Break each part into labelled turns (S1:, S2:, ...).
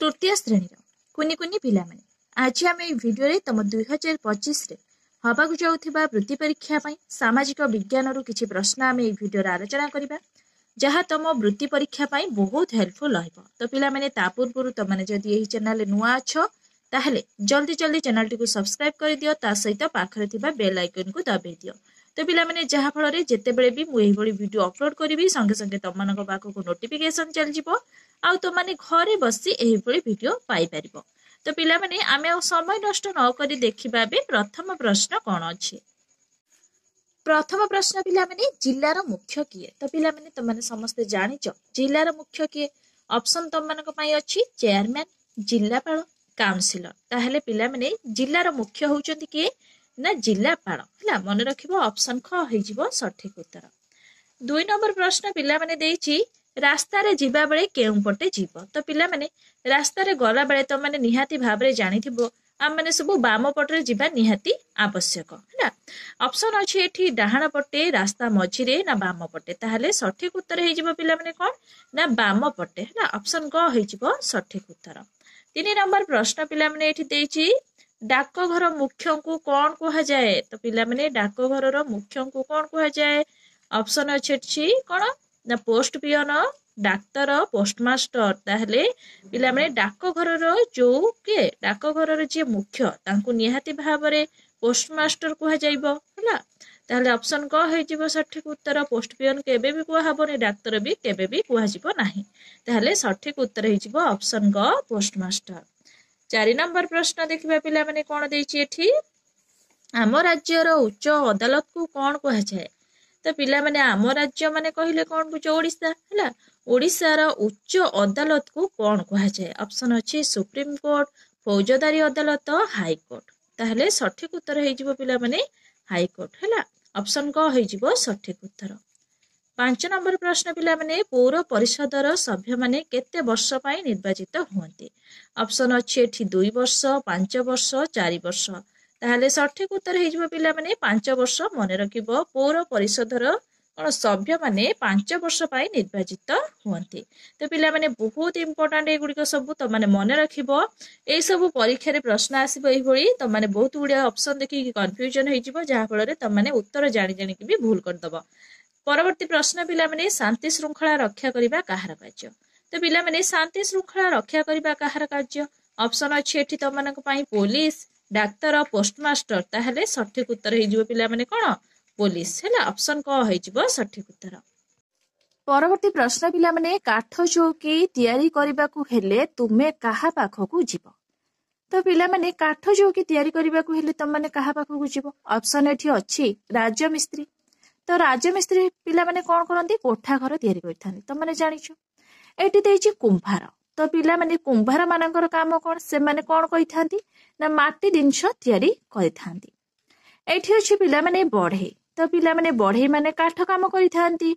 S1: तृतीय श्रेणी कुनि कुनि पिला माने आज आम ये भिडियो तुम 2025 हवाक जाऊथिबा वृत्ति परीक्षा पई सामाजिक विज्ञान रु किछि प्रश्न आम ये भिडियो आलोचना करिबा जहाँ तुम वृत्ति परीक्षा पई बहुत हेल्पफुल रहइबो। तो पिला माने ता पूर्व तुम माने जदि एही चैनल नुआ अछ ताहले जल्दी जल्दी चैनल टी को सब्सक्राइब कर दियो ता सहित पाखरे थिबा बेल आइकन को दबाई दियो। तो पिला माने जहाँ फल रे जेतेबेले भी मु एही भली वीडियो अपलोड करिवि संगे संगे तुम मानक पाखको नोटिफिकेशन चल जिवो आ तुम माने घरे बसी एही भली वीडियो पाई परिबो। तो पिला माने आमे आ समय नष्ट न करी देखिबा बे प्रथम प्रश्न कोन अछि। प्रथम प्रश्न पिला माने जिल्लार मुख्य किए। तो पिला माने तुम माने समस्त जानिचो जिल्लार मुख्य किए। ऑप्शन तुम मानक पई अछि चेयरमैन, जिल्लापाल, काउंसिलर। ताहले पिला माने जिल्लार मुख्य होउचंती किए ना जिल्लापाल। हला मन रखिबो ऑप्शन ख होई जिवो सठिक उत्तर। 2 नंबर प्रश्न पिला माने देइछि रास्ता रे जिबा बेले केउ पटे जीव। तो पिला माने रास्ता रे गला बेले तो माने निहाती भाबरे जानिथिबो आ माने सब बाम पटरे जिबा निहाती आवश्यक हला। ऑप्शन अछि एठी डाहाण पटे रास्ता मझिरे ना बाम पटे। ताहले सठिक उत्तर हे जिवो पिला माने कोन ना बाम पटे हला। ऑप्शन ग हे जिवो सठिक उत्तर। 3 नंबर प्रश्न पिला माने एठी देइछि डाकघर मुख्य को कोन कहा जाए। तो पिला माने डाकघर रो मुख्य को कोन कहा जाए। ऑप्शन अछि कोन ना पोस्ट पियन, डाक्तर, पोस्टमास्टर। ताहले पिला माने डाकघर रो जो के डाकघर रो जे मुख्य तांको निहाती भाबरे पोस्टमास्टर कहा जाइबो हला। ताहले ऑप्शन क हे जिवो सठिक उत्तर। पोस्ट पियन केबे भी कहा हबोनी, डाक्तर भी केबे भी कहा जिवो नाही। ताहले सठिक उत्तर हे जिवो ऑप्शन ग पोस्टमास्टर। 4 नंबर प्रश्न देखिबा पिला माने कोन देइछि एठी आम राज्य रो उच्च अदालत को कोन कहा जाए। तो पिला माने आम राज्य माने कहिले कोन बुझो ओडिसा हला। ओडिसा रो उच्च अदालत को कोन कहा जाए। ऑप्शन अछि सुप्रीम कोर्ट, फौजदारी अदालत, हाई कोर्ट। ताहले सठिक उत्तर हे जिवो पिला माने हाई कोर्ट हला। ऑप्शन क हे जिवो सठिक उत्तर। 5 नंबर प्रश्न पिला माने पौर परिषदर सभ्य माने केते वर्ष पई निर्वाचित हुअन्ते। ऑप्शन अछि एठी 2 वर्ष, 5 वर्ष, 4 वर्ष। ताहले सठिक उत्तर हे जिवो पिला माने 5 वर्ष। मने रखिबो पौर परिषदर कोन सभ्य माने 5 वर्ष पई निर्वाचित हुअन्ते। तो पिला माने बहुत इंपोर्टेंट ए गुडी को सब तो माने मने रखिबो ए सब परीक्षा रे प्रश्न आसीबो एही भली तो माने बहुत गुडी ऑप्शन देखि कंफ्यूजन हे जिवो जहा फल रे तो माने उत्तर जानि जानि के भी भूल कर दबो। परवर्ती प्रश्न पिला माने शांति श्रृंखला रक्षा करिबा काहार कार्य। तो पिला माने शांति श्रृंखला रक्षा करिबा काहार कार्य। ऑप्शन अछि एठी तो मानक पई पुलिस, डाक्तर, पोस्टमास्टर। ताहले सठिक उत्तर हे जिवो पिला माने कोन पुलिस हला। ऑप्शन क हे जिवो सठिक उत्तर। परवर्ती प्रश्न पिला माने काठ चौकी तयारी करिबा को हेले तुमे काहा पाखकु जिवो। तो पिला माने काठ चौकी तयारी करिबा को हेले तुम माने काहा पाखकु जिवो। ऑप्शन एठी अछि राजमिस्त्री। तो राजमिस्त्री पिला माने कोन करंती कोठा घर तयारी करथानी तो माने जानिछो। एठी देइछि कुंभार। तो पिला माने कुंभार मानकर काम कोन से माने कोन कहिथांती ना माटी जिंस तयारी करिथांती। एठी अछि पिला माने बढे। तो पिला माने बढे माने काठ काम करिथांती।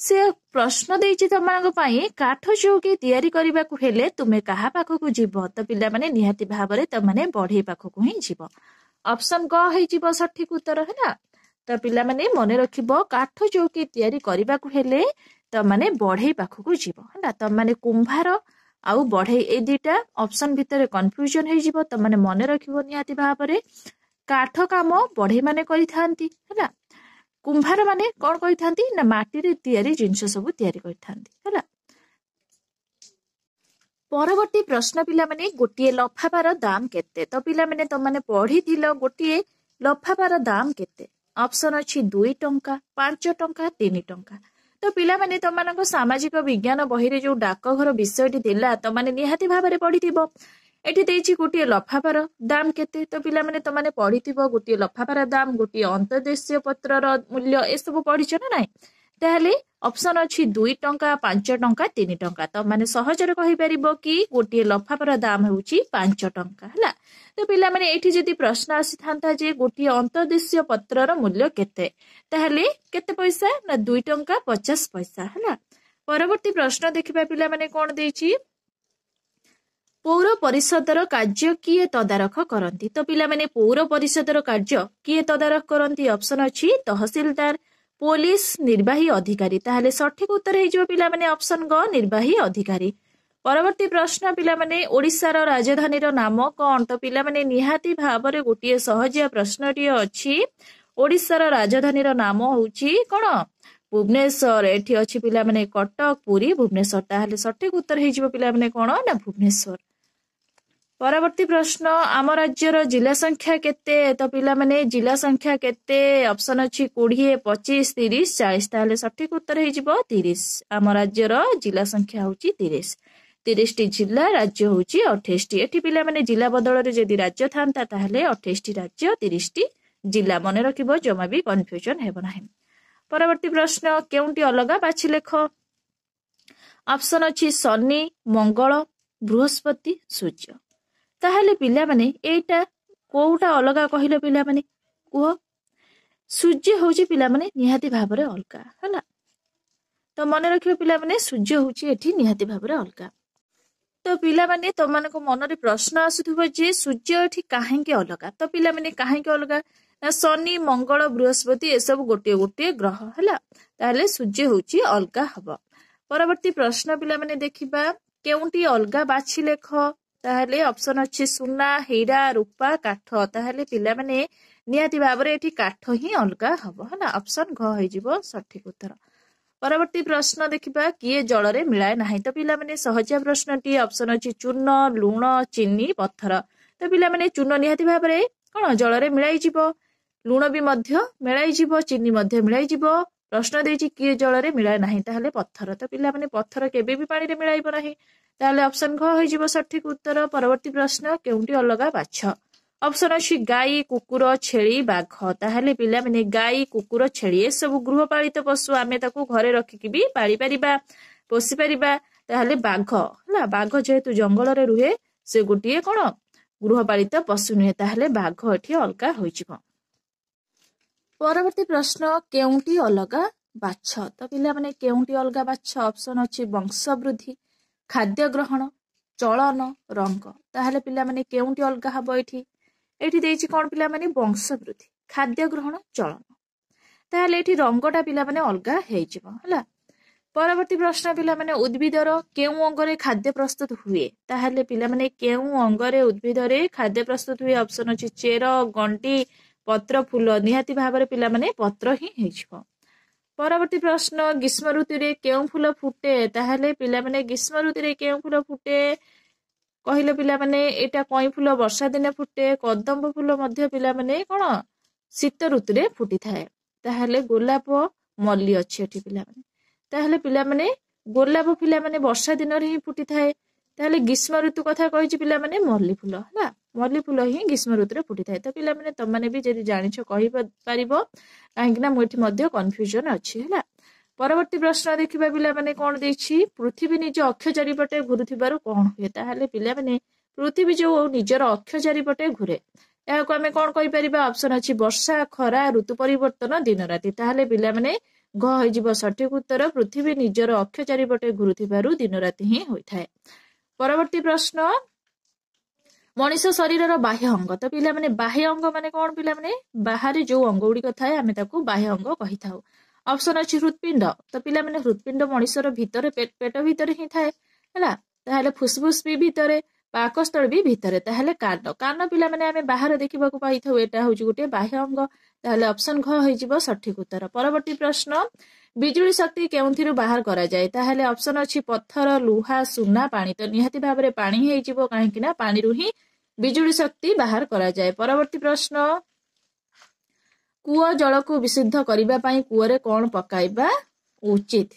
S1: से प्रश्न देइछि तमानक पई काठ चौकी तयारी करिबा को हेले तुमे काहा पाखकु जिवो। तो पिला माने निहाती भाबरे त माने बढे पाखकु ही जिवो। ऑप्शन ग हे जिवो सठिक उत्तर हैला। तो पिला माने मने रखिबो काठ चौकी तयारी करिबा को हेले त माने बढे पाखकु जिवो हैला। त माने कुंभार आउ बढे ए दुटा ऑप्शन भितरे कंफ्यूजन हे जिवो। त माने मने रखिबो निहाती भाबरे काठ काम बढे माने करिथांती हैला। कुंभार माने कोन करिथांती ना माटी रे तयारी जिंस सब तयारी करिथांती हैला। परवर्ती प्रश्न पिला माने गोटिए लफाफार दाम केते। तो पिला माने तो माने पढिथिलो गोटिए लफाफार दाम केते। ऑप्शन अछि 2 टंका, 5 टंका, 3 टंका। तो पिला माने तो मानको सामाजिक विज्ञान बही रे जो डाकघर विषयटी दिला तो माने निहाती भाबरे पढिथिबो। एठी देइछि गोटिए लफाफार दाम केते। तो पिला माने तो माने पढिथिबो गोटिए लफाफार दाम, गोटिए अंतर्देशीय पत्रर मूल्य ए सब पढिछ ना नाही। ताहले ऑप्शन अछि 2 टंका, 5 टंका, 3 टंका। तो माने सहजरे कहि परिबो कि गोटिए लफाफार दाम होउछि 5 टंका हला। तो पिला माने एठी जदि प्रश्न आसी थांता जे गोटिए अंतर्देशीय पत्रर मूल्य केते ताहले केते पैसा ना 2 टंका 50 पैसा हला। परवर्ती प्रश्न देखिबा पिला माने कोन देइछि पौर परिषदर कार्य किए तदारख करंती। तो पिला माने पौर परिषदर कार्य किए तदारख करंती। ऑप्शन अछि तहसीलदार, पुलिस, निर्वाही अधिकारी। ताहले सठिक उत्तर हे जो पिला माने ऑप्शन ग निर्वाही अधिकारी। परवर्ती प्रश्न पिलामाने ओडिशार राजधानीर नाम कौन? तो पिलामाने निहाती भाବରେ गोटे सहजिया प्रश्नटी अछि। ओडिशार राजधानीर नाम होउछि कोन? भुवनेश्वर। एठी अछि पिलामाने कटक, पुरी, भुवनेश्वर। ताहले सठिक उत्तर हे जिवो पिलामाने कोन ना भुवनेश्वर। परवर्ती प्रश्न आम राज्यर जिला संख्या केते? तो पिलामाने जिला संख्या केते? ऑप्शन अछि 20, 25, 30, 40। ताहले सठिक उत्तर हे जिवो 30। आम राज्यर जिला संख्या होउछि 30। 30 टी जिला, राज्य होउछि 28 टी। एठी पिलामाने जिला बदल रे जदि राज्य थांता ताहले 28 टी राज्य, 30 टी जिला। मने रखिबो, जमा भी कन्फ्यूजन हेबो नाही। परवर्ती प्रश्न केउंटी अलगा बाछि लेख। ऑप्शन अछि शनि, मंगल, बृहस्पति, सूर्य। ताहले पिलामाने एटा कोउटा अलगा कहिलो पिलामाने कुह? सूर्य होउछि पिलामाने निहाती भाबरे अलगा हला। तो मने रखिबो पिलामाने सूर्य होउछि एठी निहाती भाबरे अलगा। तो पिलामाने तमनको मनरे प्रश्न आसुथिबो जे सूर्य एठी काहेकि अलगा? तो पिलामाने काहेकि अलगा? ना शनि, मंगल, बृहस्पति ए सब गोटे गोटे ग्रह हला। ताहले सूर्य होउछि अलगा हबो। परवर्ती प्रश्न पिलामाने देखिबा केउंटी अलगा बाछि लेख। ताहले ऑप्शन अछि सुना, हीरा, रूपा, काठ। ताहले पिलामाने निहाती भाबरे एठी काठ ही अलगा हबो हला। ऑप्शन घ हे जिवो सठिक उत्तर। परवर्ती प्रश्न देखिबा किए जल रे मिलाए नाही। तो पिलामाने सहजिया प्रश्नटी ऑप्शन अछि चूर्ण, लूण, चीनी, पत्थर। तो पिलामाने चूर्ण निहाती भाबरे कोन जल रे मिलाई जिवो, लूण भी मध्य मिलाई जिवो, चीनी मध्य मिलाई जिवो। प्रश्न देछि किए जल रे मिलाए नाही, ताहले पत्थर। तो पिलामाने पत्थर केबे भी पानी रे मिलाइबो नाही। ताहले ऑप्शन घ हे जिवो सठिक उत्तर। परवर्ती प्रश्न केउंटी अलगा बाछ। ऑप्शन अछि गाई, कुकुर, छेली, बाघ। ताहले पिलामाने गाई, कुकुर, छेली ए सब गृहपालित पशु, आमे ताकू घरे रखिकि भी पाଳି परिबा, पोषि परिबा। ताहले बाघ हला, बाघ जेहेतु जंगल रे रुहे से गोटिए कोन गृहपालित पशु नुहे। ताहले बाघ एठी अलगा होई जिवो। परवर्ती प्रश्न केउंटी अलगा बाछ। तो पिलामाने केउंटी अलगा बाछ। ऑप्शन अछि वंशवृद्धि, खाद्य ग्रहण, चलन, रंग। ताहले पिलामाने केउंटी अलगा हबो एठी? एठी देछि कोन पिलामाने वंशवृद्धि, खाद्य ग्रहण, चलन। ताहले एठी रंगटा पिलामाने अलगा हेइ जिवो हला। परवर्ती प्रश्न पिलामाने उद्भिदर केउ अंगरे खाद्य प्रस्तुत हुए? ताहले पिलामाने केउ अंगरे उद्भिदरे खाद्य प्रस्तुत हुए? ऑप्शन अछि चेर, गंटी, पत्र, फूल। निहाती भाबरे पिलामाने पत्र ही हेइ जिवो। परवर्ती प्रश्न ग्रीष्म ऋतु रे केउ फूल फुटे? ताहले पिलामाने ग्रीष्म ऋतु रे केउ फूल फुटे कहिले पिलामाने एटा कई फूल वर्षा दिने फुटे, कदम्ब फूल मध्य पिलामाने कोन शीत ऋतु रे फुटी थाए। ताहले गोलाप, मल्ली अछि एठी पिलामाने। ताहले पिलामाने गोलाप पिलामाने वर्षा दिन रे ही फुटी थाए। ताहले ग्रीष्म ऋतु कथा कहिछि पिलामाने मल्ली फूल हला। मल्ली फूल ही ग्रीष्म ऋतु रे फुटी थाए। तो पिलामाने तमाने भी जदि जानिछो कहि परिबो, काहेकि ना मोठी मध्य कन्फ्यूजन अछि हला। परवर्ती प्रश्न देखिबा पिलामाने कोन देछि? पृथ्वी निज अक्ष चारिपटे घुरुथिबारु कोन हुए? ताहले पिलामाने पृथ्वी जो निजर अक्ष चारिपटे घुरे, याको आमे कोन कहि परिबा? ऑप्शन अछि वर्षा, खरा, ऋतु परिवर्तन, दिन राति। ताहले पिलामाने घ हे जिवो सठिक उत्तर। पृथ्वी निजर अक्ष चारिपटे घुरुथिबारु दिन राति ही होइथाए। परवर्ती प्रश्न मनीष शरीरर बाह्य अंग। तो पिलामाने बाह्य अंग माने कोन पिलामाने? बाहरी जो अंग गुडी थाए आमे ताकू बाह्य अंग कहि थाउ। ऑप्शन अछि हृदपिंड। तो पिलामाने हृदपिंड मनीषर भितरे पेट भितरे ही थाए हला। ताहले फुसफुस भी भितरे, पाकस्थल भी भितरे। ताहले कान, कान पिलामाने आमे बाहर देखिबाकू पाइथाउ, एटा होउछि गोटे बाह्य अंग। ताहले ऑप्शन घ हे जिवो सठिक उत्तर। परवर्ती प्रश्न बिजुली शक्ति केउंथिरु बाहर करा जाय? ताहले ऑप्शन अछि पत्थर, लुहा, सुना, पानी। तो निहाती भाबरे पानी हे जिवो, काहेकि ना पानी रु ही बिजुली शक्ति बाहर करा जाय। परवर्ती प्रश्न कूଅ जलକୁ ବିଶୁଦ୍ଧ କରିବା ପାଇଁ କୂଅରେ କଣ ପକାଇବା ଉଚିତ?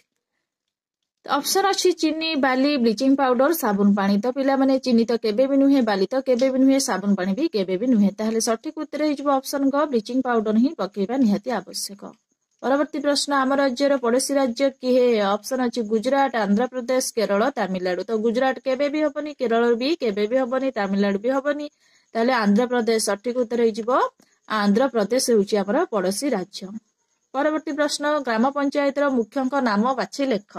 S1: ऑप्शन अछि चीनी, बाली, ब्लीचिंग पाउडर, साबुन पानी। तो पिलामाने चीनी तो केबे भी नुहे, बाली तो केबे भी नुहे, साबुन पानी भी केबे भी नुहे। ताहले सठिक उत्तर हे जिवो ऑप्शन ग ब्लीचिंग पाउडर ही पकेबा निहाती आवश्यक। परवर्ती प्रश्न आम राज्यर पड़ोसी राज्य किहे? ऑप्शन अछि गुजरात, आंध्र प्रदेश, केरल, तमिलनाडु। तो गुजरात केबे भी हबनी, केरल भी केबे भी हबनी, तमिलनाडु भी हबनी। ताहले आंध्र प्रदेश सठिक उत्तर हे जिवो आंध्र प्रदेश हेउछि हमर पड़ोसी राज्य। परवर्ती प्रश्न ग्राम पंचायत रो मुख्यଙ୍କ नाम बाछि लेख।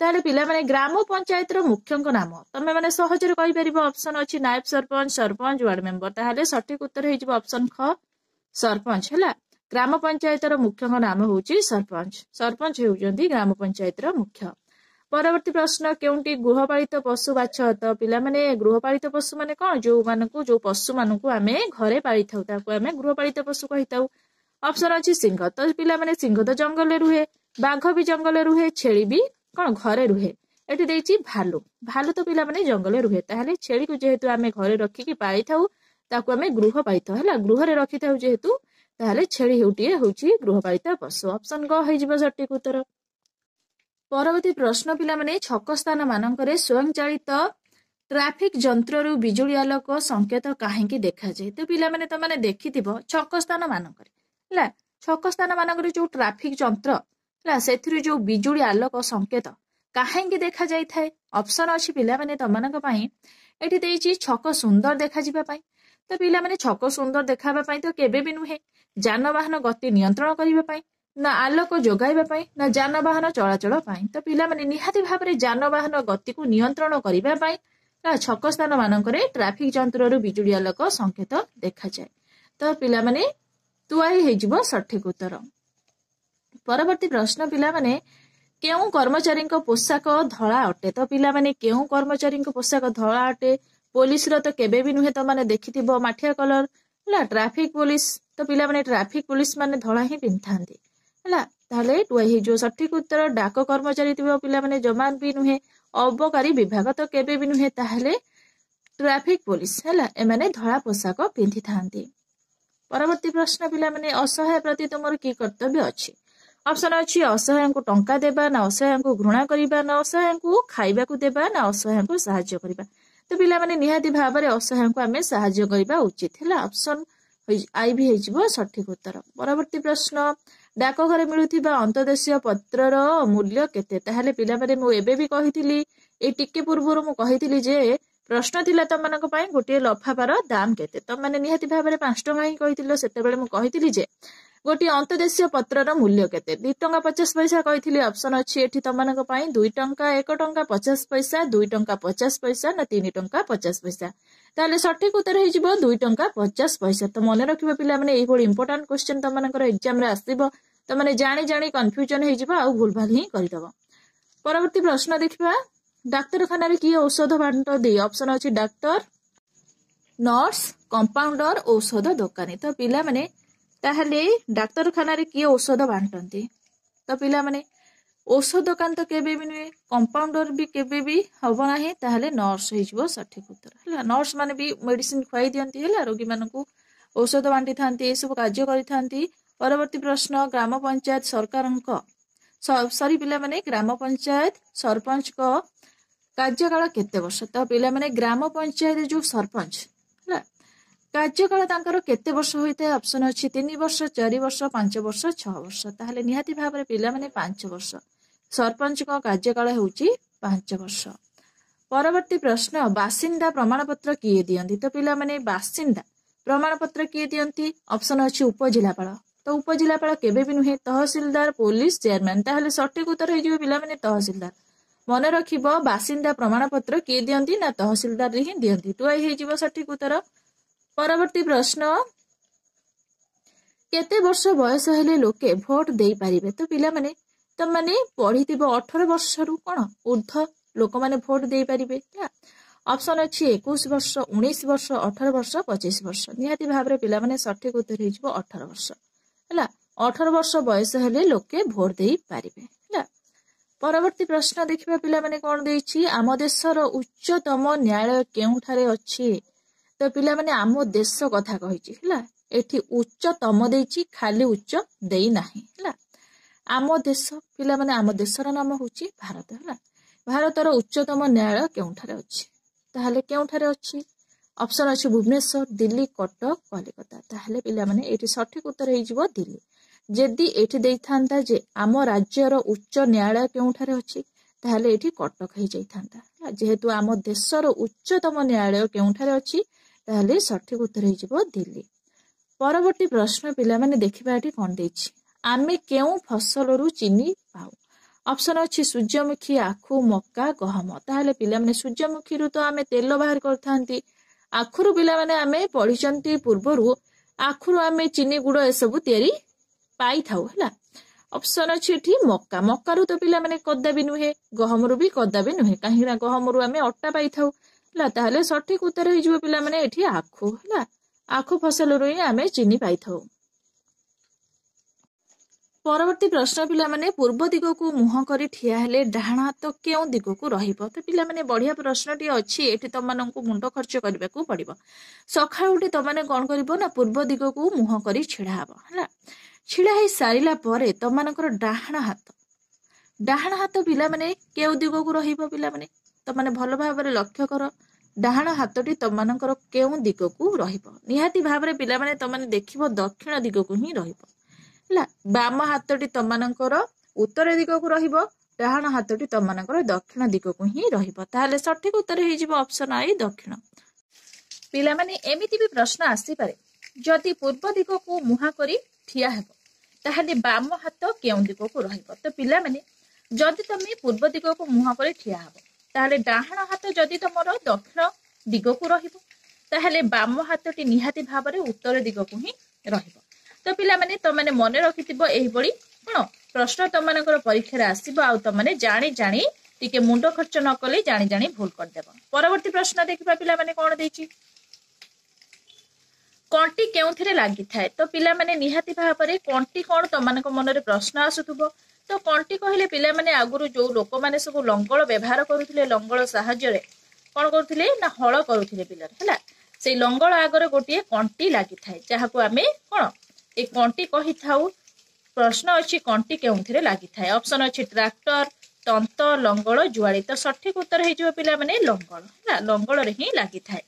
S1: ताहले पिलामाने ग्राम पंचायत रो मुख्यଙ୍କ नाम तमे माने सहजरे कहि परिबो। ऑप्शन अछि नायब सरपंच, सरपंच, वार्ड मेंबर। ताहले सठिक उत्तर हे जिवो ऑप्शन ख सरपंच हला। ग्राम पंचायत रो मुख्यଙ୍କ नाम होउछि सरपंच। सरपंच हेउजंती ग्राम पंचायत रो मुख्य। परवर्ती प्रश्न केउंटी गृहपालित पशु बाछ तो पिला माने गृहपालित पशु माने कौन जो पशु मानकू आमे घरे पाली थाउ ताकू आमे गृहपालित पशु कहि थाउ। ऑप्शन अछि सिंह तो पिला माने सिंह तो जंगल रे रुहे, बाघ भी जंगल रे रुहे, छेली भी कौन घरे रुहे। एठी देइछि भालू, भालू तो पिला माने जंगल रे रुहे ताहले छेली को जेहेतु आमे घरे रखी की पाली थाउ ताकू आमे गृहपालित हला गृह रे रखि थाउ जेहेतु ताहले छेली हेउटिए होउछि गृहपालित पशु। ऑप्शन ग होई जिवो सटीक उत्तर। परवर्ती प्रश्न पिला माने छक स्थान मानकरे स्वयंचालित ट्राफिक जंत्ररू बिजुली आलोक संकेत काहेकि देखा जाए। तो पिला माने त माने देखिथिबो छक स्थान मानकरे हला छक स्थान मानकरे जो ट्राफिक जंत्र हला सेथिरु जो बिजुली आलोक संकेत काहेकि देखा जाय थाए। ऑप्शन अछि पिला माने तमनक पई एठी देइछि छक सुंदर देखा जिबा पई। तो पिला माने छक सुंदर देखाबा पई तो केबे भी नुहे जानवाहन गति नियंत्रण करिबा पई ना आलोक जोगाइबा पई ना जानवाहन चलाचल पई। तो पिला माने निहाती भाबरे जानवाहन गति को नियंत्रण करिबा पई ना छक स्थान मानकरे ट्राफिक जंत्ररू बिजुली आलोक संकेत देखा जाय। तो पिला माने तुआई हेजिबो सठिक उत्तर। परवर्ती प्रश्न पिला माने केउ कर्मचारी पोशाक धला अटे। तो पिला माने केउ कर्मचारी पोशाक धला अटे। पुलिस रो तो केबे भी नुहे तो माने देखिथिबो माठिया कलर हला ट्राफिक पुलिस तो पिला माने ट्राफिक पुलिस माने धला ही पिंथांती हला ताले टुआई हे जो सठिक उत्तर। डाक कर्मचारी थिबो पिला माने जमान भी नुहे, अबकारी विभाग तो केबे भी नुहे ताहले ट्राफिक पुलिस हला ए माने धला पोशाक पिंथि थांती। परवर्ती प्रश्न पिला माने असहाय प्रति तुमर की कर्तव्य अछि। ऑप्शन अछि असहाय को टंका देबा ना असहाय को घृणा करिबा ना असहाय को खाइबा को देबा ना असहाय को सहाय्य करिबा। तो पिला माने निहाती भाबरे असहाय को आमे सहाय्य करिबा उचित हला ऑप्शन आई भी हेजिबो सठिक उत्तर। परवर्ती प्रश्न डाक घरे मिलुथिबा अंतदेशीय पत्रर मूल्य केते। ताहले पिला माने मु एबे भी कहिथिली ए टिके पूर्वरो मु कहिथिली जे प्रश्न थिला तमनक पई गोटे लफाफार दाम केते। तो माने निहाती भाबरे 5 टका ही कहिथिलो सेते बेले मु कहिथिली जे गोटे अंतदेशीय पत्रर मूल्य केते 2 टका 50 पैसा कहिथिली। ऑप्शन अछि एठी तमनक पई 2 टका 1 टका 50 पैसा 2 टका 50 पैसा ना 3 टका 50 पैसा। ताले सठिक उत्तर हे जिवो 2 टका 50 पैसा। तो मने रखिबो पिला माने एई बोली इंपोर्टेंट क्वेश्चन तमनकर एग्जाम रे आसीबो तो माने जानी जानी कंफ्यूजन हे जिवो आ भूल भाल ही करि दबो। परवर्ती प्रश्न देखिबा डाक्तरखाना रे की औषध बांट दे। ऑप्शन अछि डॉक्टर, नर्स, कंपाउंडर, औषध दुकानी। तो पिला माने ताहले डाक्तरखाना रे की औषध बांटंती। तो पिला माने औषध दुकान तो केबे भी नुए, कंपाउंडर भी केबे भी हबो नाही ताहले नर्स हे जिवो सठिक उत्तर हला। नर्स माने भी मेडिसिन खुआई दियंती हला रोगी मानकू औषध बांटी थांती ए सब कार्य करि थांती। परवर्ती प्रश्न ग्राम पंचायत सरकारक सॉरी पिला माने ग्राम पंचायत सरपंच को कार्यकाल केते वर्ष। तो पिला माने ग्राम पंचायत जो सरपंच हला कार्यकाल तांकर केते वर्ष होइते। ऑप्शन अछि 3 वर्ष 4 वर्ष 5 वर्ष 6 वर्ष। ताहले निहाती भाबरे पिला माने 5 वर्ष सरपंच को कार्यकाल होउची 5 वर्ष। परवर्ती प्रश्न बासिंदा प्रमाण पत्र किए दियंती। तो पिला माने बासिंदा प्रमाण पत्र किए दियंती। ऑप्शन अछि उपजिलापाल। तो उपजिलापाल केबे भी नुहे तहसीलदार, पुलिस, चेयरमैन। ताहले सठिक उत्तर हे जिवो पिला माने तहसीलदार। मने रखिबो बासिंदा प्रमाण पत्र किए दियंती ना तहसीलदार रे ही दियंती। टुआई हे जिवो सठिक उत्तर। परवर्ती प्रश्न केते वर्ष बयस हेले लोके भोट देई पारिबे। तो पिला माने त माने पढिथिबो 18 वर्ष रु कोन ऊर्ध्व लोक माने भोट देई पारिबे। ऑप्शन अछि 21 वर्ष 19 वर्ष 18 वर्ष 25 वर्ष। निहाती भाबरे पिला माने सठिक उत्तर हे जिवो 18 वर्ष हला। 18 वर्ष बयस हेले लोके भोट देई पारिबे हला। परवर्ती प्रश्न देखिबा पिला माने कोन देइछि आम देशर उच्चतम न्यायालय केउठारे अछि। तो पिला माने आम देश कथा कहिछि हला। एठी उच्चतम देइछि खाली उच्च देई नाही हला। आम देश पिला माने आम देशर नाम होछि भारत हला। भारतर उच्चतम न्यायालय केउठारे अछि ताहले केउठारे अछि। ऑप्शन अछि भुवनेश्वर, दिल्ली, कटक, कलिकता। ताहले पिला माने एठी सठिक उत्तर हे जिवो दिल्ली। जदि एठी देई थांता जे आम राज्यर उच्च न्यायालय केउठारे अछि ताहले एठी कटक हे जाई थांता। जेहेतु आम देशर उच्चतम न्यायालय केउठारे अछि ताहले सठिक उत्तर हे जिवो दिल्ली। परवर्ती प्रश्न पिला माने देखिबा एठी कोन देछि आमे केउ फसल रु चीनी पाऊ। ऑप्शन अछि सूर्यमुखी, आखु, मक्का, गहम। ताहले पिला माने सूर्यमुखी रु तो आमे तेल बाहर करथांती। आखुरु पिला माने आमे पढिचंती पूर्वरु आखुरु आमे चीनी गुड़ ए सब तयारी पाई थाउ हला। ऑप्शन अछि एठी मक्का मक्कारु तो पिला माने कदाबी नुहे गहमरु भी कदाबी नुहे काहे ना गहमरु आमे अट्टा पाई थाउ हला ताहले सठिक उत्तर होई जिवो पिला माने एठी आखु हला आखु फसल रु ही आमे चीनी पाई थाउ। परवर्ती प्रश्न पिला माने पूर्व दिग को मुह करी ठिया हेले डाहाण हाथ केउ दिग को रहिबो तो पिला माने बढ़िया प्रश्नटी अछि एठी तम माननकु मुंडो खर्च करबा को पड़िबो सखा उठी तम माने कोन करिवो ना पूर्व दिग को मुह करी छिड़ा हबो हला छिड़ा हे सारिला परे तम मानकर डाहाण हाथ पिला माने केउ दिग को रहिबो पिला माने तम माने भलो भाबरे लक्ष्य कर डाहाण हाथटी तम मानकर केउ दिग को रहिबो निहाती भाबरे पिला माने तम माने देखिबो दक्षिण दिग को ही रहिबो हला बाम हाथटी तम मानकर उत्तर दिग को रहिबो डाहाण हाथटी तम मानकर दक्षिण दिग को ही रहिबो ताहले सठिक उत्तर हे जिवो ऑप्शन आई दक्षिण। पिला माने एमिति भी प्रश्न आसी पारे जदि पूर्व दिग को मुहा करी ठिया हेबो ताहले बाम हाथ केउ दिग को रहिबो तो पिला माने जदि तमे पूर्व दिग को मुहा करी ठिया हेबो ताहले डाहाण हाथ जदि तमरो दक्षिण दिग को रहिबो ताहले बाम हाथटी निहाती भाबरे उत्तर दिग को ही रहिबो तो पिला माने तो माने मने रखिथिबो एही बडी कोन प्रश्न तम मानकर परीक्षा रे आसीबो आ तम माने जानि जानि टिके मुंडो खर्च न कले जानि जानि भूल कर देबो। परवर्ती प्रश्न देखिबा पिला माने कोन देछि कंटी केउथिरे लागि थाए तो पिला माने निहाती भाबरे कंटी कोन तम मानक मन रे प्रश्न आसुथबो तो कंटी कहिले पिला माने आगुरु जो लोक माने सब लंगळ व्यवहार करूथिले लंगळ सहाय्य रे कोन करूथिले ना हळ करूथिले पिला हला सेई लंगळ आगरे गोटिए कंटी लागि थाए जाहाको आमे कोन ए कंटी कहि थाउ प्रश्न अछि कंटी केउथिरे लागि थाए ऑप्शन अछि ट्रैक्टर तंत लंगळ जुआड़ी तो सठिक उत्तर हे जो पिला माने लंगळ हला लंगळ रे ही लागि थाए।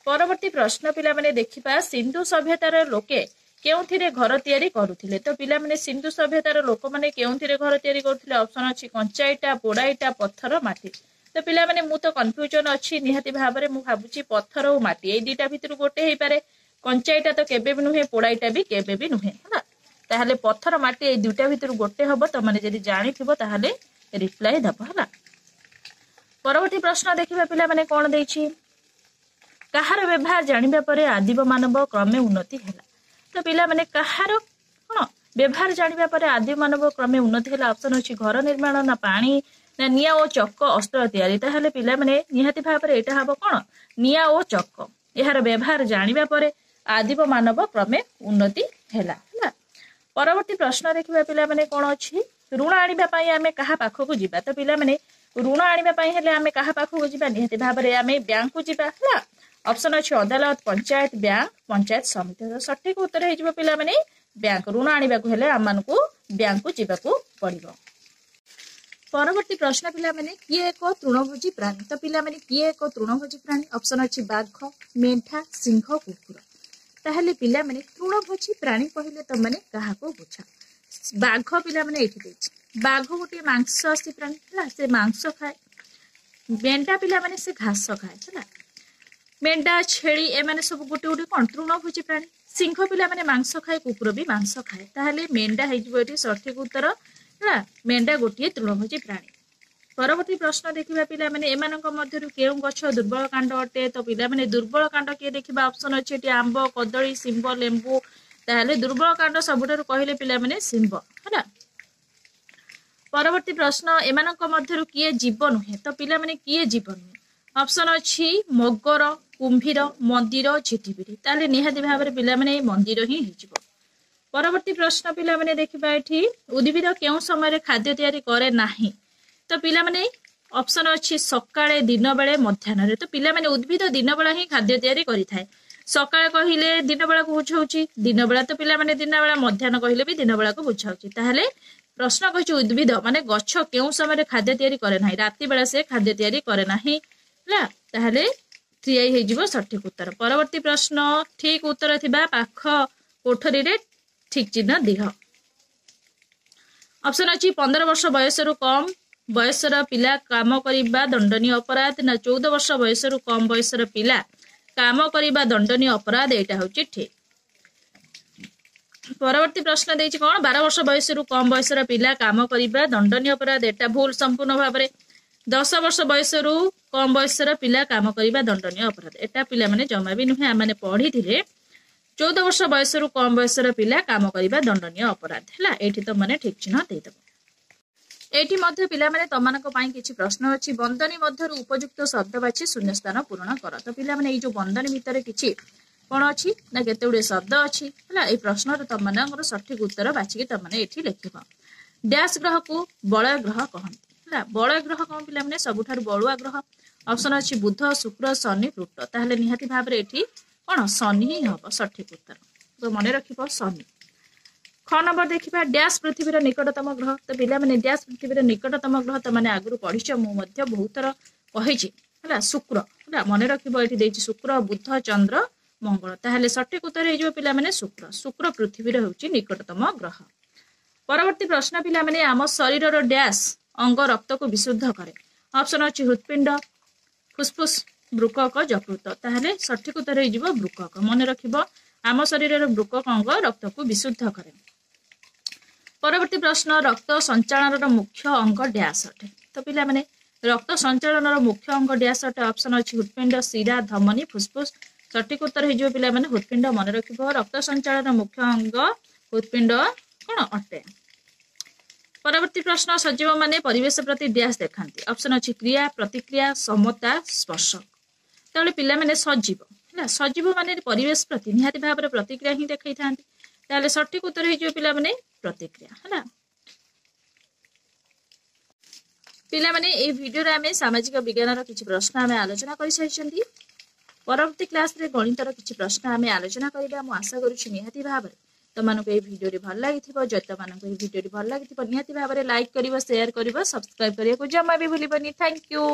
S1: परवर्ती प्रश्न पिला माने देखिबा सिंधु सभ्यतार लोके केउथिरे घर तयारी करूथिले तो पिला माने सिंधु सभ्यतार लोक माने केउथिरे घर तयारी करूथिले ऑप्शन अछि कंचा इटा पोड़ा इटा पत्थर माटी तो पिला माने मु तो कंफ्यूजन अछि निहाती भाबरे मु भाबुची पत्थर और माटी ए दुटा भितर गोटे हे पारे कंचा इटा तो केबे भी नुहे पोड़ा इटा भी केबे भी नुहे हला ताहले पत्थर माटी ए दुटा भितर गोटे हबो तो माने जदि जानि थिबो ताहले रिप्लाई दबो हला। परवर्ती प्रश्न देखिबा पिला माने कोन देछि कहार व्यवहार जानिबा परे आदिम मानव क्रमे उन्नति हैला तो पिला माने कहार कोन व्यवहार जानिबा परे आदिम मानव क्रमे उन्नति हैला ऑप्शन अछि घर निर्माण ना पानी ना निया ओ चक्क अस्त्र तयारी ताहले पिला माने निहाती भाबरे एटा हबो कोन निया ओ चक्क एहार व्यवहार जानिबा परे आदिम मानव क्रमे उन्नति हैला हला। परवर्ती प्रश्न देखिबा पिला माने कोन अछि ऋण आनिबा पई आमे कहा पाखो को जिबा तो पिला माने ऋण आनिबा पई हेले आमे कहा पाखो को जिबा निहाती भाबरे आमे बैंक को जिबा हला ऑप्शन अछि अदालत पंचायत बैंक पंचायत समिति तो सठिक उत्तर हे जिवो पिला माने बैंक ऋण आनिबा को हेले आम को बैंक को जिबा को पड़िबो। परवर्ती प्रश्न पिला माने किए एक तृणभोजी प्राणी तो पिला माने किए एक तृणभोजी प्राणी ऑप्शन अछि बाघ मेंढा सिंह कुकुर ताहले पिला माने तृणभोजी प्राणी कहिले त माने काहा को बुझा बाघ पिला माने एठी देछि बाघ गोटे मांसाशी प्राणी हला से मांस खाए मेंढा पिला माने से घास खाए हला मेंढा छेली ए माने सब गोटे गोटे कोन तृणभोजी प्राणी सिंह पिला माने मांस खाए कुकुर भी मांस खाए ताहले मेंढा हे जिवो एठी सठिक उत्तर हला मेंढा गोटे तृणभोजी प्राणी। परवर्ती प्रश्न देखिबा पिला माने एमानक मध्यरु केउ गछ दुर्बल कांड अटे तो पिला माने दुर्बल कांड के देखिबा ऑप्शन अछि एठी आंबो कदली सिंब लेंबू ताहले दुर्बल कांड सबुठारु कहिले पिला माने सिंब हला। परवर्ती प्रश्न एमानक मध्यरु किए जीव नुहे तो पिला माने किए जीव नुहे ऑप्शन अछि मगर कुंभीर मंदिर झिटिबिरी ताहले निहाती भाबरे पिला माने मंदिर ही हिजिबो। परवर्ती प्रश्न पिला माने देखिबा एठी उद्भिद केउ समय रे खाद्य तयारी करे नाही तो पिला माने ऑप्शन अछि सकाळे दिन बेले मध्याह्न रे तो पिला माने उद्भिद दिन बेला ही खाद्य तयारी करि थाए सकाळे कहिले दिन बेला को बुझाउची दिन बेला तो पिला माने दिन बेला मध्याह्न कहिले भी दिन बेला को बुझाउची ताहले प्रश्न कहछि उद्भिद माने गछ केउ समय रे खाद्य तयारी करे नाही राति बेला से खाद्य तयारी करे नाही हला ताहले 3 हे जिवो सठिक उत्तर। परवर्ती प्रश्न ठीक उत्तर थिबा पाख कोठरी रे ठीक चिन्ह दिह ऑप्शन अछि 15 वर्ष बयस रु कम बयसर पिला काम करिबा दंडनीय अपराध ना 14 वर्ष बयस रु कम बयसर पिला काम करिबा दंडनीय अपराध एटा होची ठीक। परवर्ती प्रश्न देछि कोन 12 वर्ष बयस रु कम बयसर पिला काम करिबा दंडनीय अपराध एटा भूल संपूर्ण भाबरे 10 वर्ष बयस रु कम बयसर पिला काम करिबा दंडनीय अपराध एटा पिला माने जमा भी नुहे माने पढी थिले 14 वर्ष बयस रु कम बयसर पिला काम करबा दंडनीय अपराध हैला। एठी तो माने ठीक चिन्ह देई दबो। एठी मध्य पिला माने तमानक पई किछि प्रश्न अछि। बंदनी मध्यरु उपयुक्त शब्द बाछि शून्य स्थान पूर्ण कर। तो पिला माने ए जो बंदनी भितर किछि कोन अछि ना केतेउडे शब्द अछि हैला। ए प्रश्न रो तमानकर सठिक उत्तर बाछि कि तमाने एठी लिखिबो। डैश ग्रह को बलय ग्रह कहंती हैला। बलय ग्रह कोन पिला माने सबुठार बळुआ ग्रह। ऑप्शन अछि बुध शुक्र शनि प्लूटो। ताहले निहाती भाबरे एठी कोन शनि ही हबो सठिक उत्तर। तो मने रखिबो शनि। ख नंबर देखिबा डैश पृथ्वीर निकटतम ग्रह। तो पिला माने डैश पृथ्वीर निकटतम ग्रह तो माने आगुरु पढिछ मु मध्य बहुत थर कहिछि हैला। शुक्र हैला मने रखिबो एठी देछि शुक्र बुध चंद्र मंगल। ताहले सठिक उत्तर हे जो पिला माने शुक्र। शुक्र पृथ्वीर होछि निकटतम ग्रह। परवर्ती प्रश्न पिला माने आम शरीरर डैश अंग रक्त को विशुद्ध करे। ऑप्शन अछि हृदपिंड फुसफुस वृकक यकृत। ताहले सठिक उत्तर हे जिवो वृकक। मने रखिबो आम शरीरर वृकक अंग रक्त को विशुद्ध करे। परवर्ती प्रश्न रक्त संचालन मुख्य अंग डैश अटे। तो पिला माने रक्त संचालन मुख्य अंग डैश अटे। ऑप्शन अछि हृदपिंड शिरा धमनी फुसफुस। सठिक उत्तर हे जो पिला माने हृदपिंड। मने रखिबो रक्त संचालन मुख्य अंग हृदपिंड कोन अटे। परवर्ती प्रश्न सजीव माने परिवेश प्रति डैश देखांती। ऑप्शन अछि क्रिया प्रतिक्रिया समता स्पर्श। तले पिला माने सजीव हैला। सजीव माने परिवेश प्रति निहाती भाबरे प्रतिक्रिया ही देखाई थांती। ताले सठिक उत्तर हे जो पिला माने प्रतिक्रिया हैला। पिला माने ए वीडियो रे हमें सामाजिक विज्ञान रो किछि प्रश्न हमें आलोचना करि सैछंती। परवर्ती क्लास रे गणित रो किछि प्रश्न हमें आलोचना करिबा। मु आशा करूछि निहाती भाबरे तमानक ए वीडियो रे भल लागिथिबो। जत तमानक ए वीडियो रे भल लागिथिबो निहाती भाबरे लाइक करिवो शेयर करिवो सब्सक्राइब करिया को जम्मा भी भूलिबनी। Thank you.